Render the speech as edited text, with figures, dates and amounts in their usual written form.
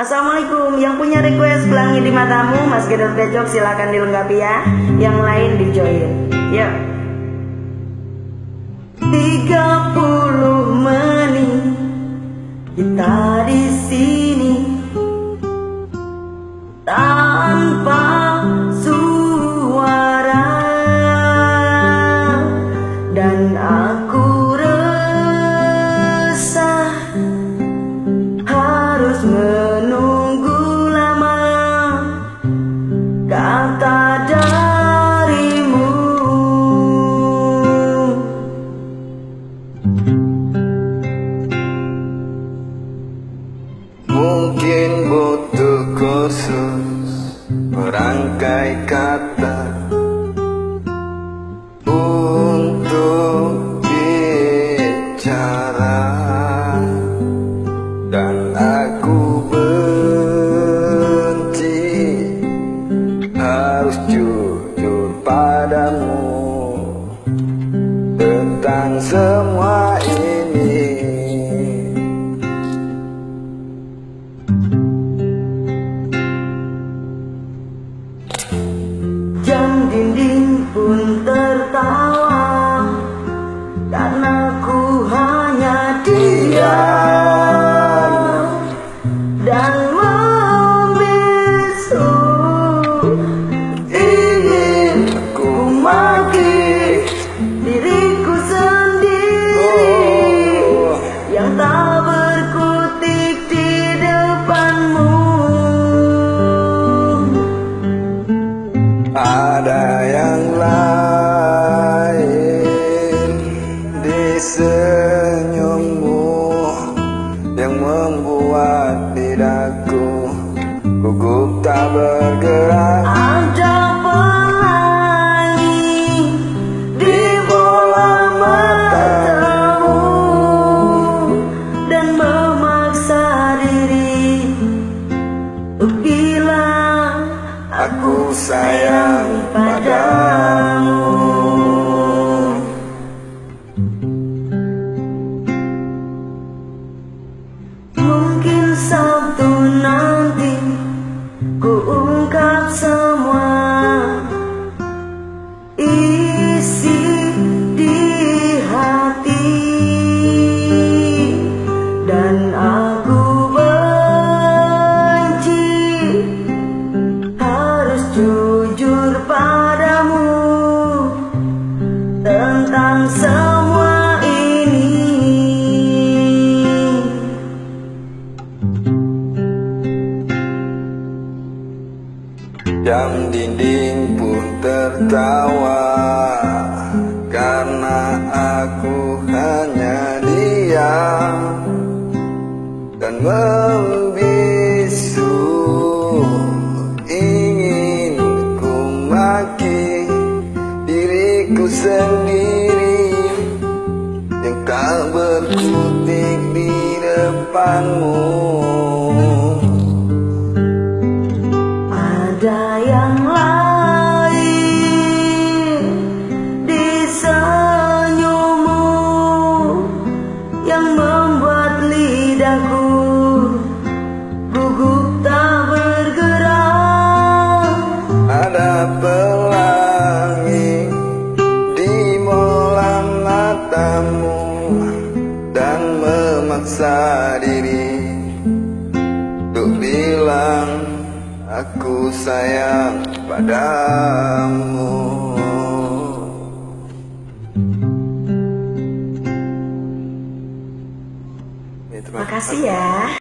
Assalamualaikum. Yang punya request Pelangi di Matamu, Mas Gedor Tejok, silakan dilengkapi ya. Yang lain di join. Yuk. 30 menit kita di sini tanpa suara, dan aku resah harus menunggu lama kata darimu. Mungkin butuh kursus merangkai kata untuk bicara, dan aku benci harus jujur padamu tentang semua ini. Jam dinding pun tertawa karena ku hanya diam dan membisu. Ingin ku maki Diriku sendiri yang tak berkutik di depanmu. Ada yang lain di senyummu yang membuat lidahku gugup tak bergerak. Ada pelangi di bola matamu dan memaksa diri untuk bilang Aku sayang padamu. Mungkin Sabtu nanti ku ungkap semua isi di hati, dan aku benci harus jujur padamu tentang semua ini. Jam dinding pun tertawa karena aku hanya diam dan membisu. Ingin ku maki diriku sendiri yang tak berkutik di depanmu. Ada yang lain di senyummu yang membuat lidahku gugup tak bergerak. Ada pelangi di bola matamu dan memaksa diri untuk bilang aku sayang padamu. Makasih ya.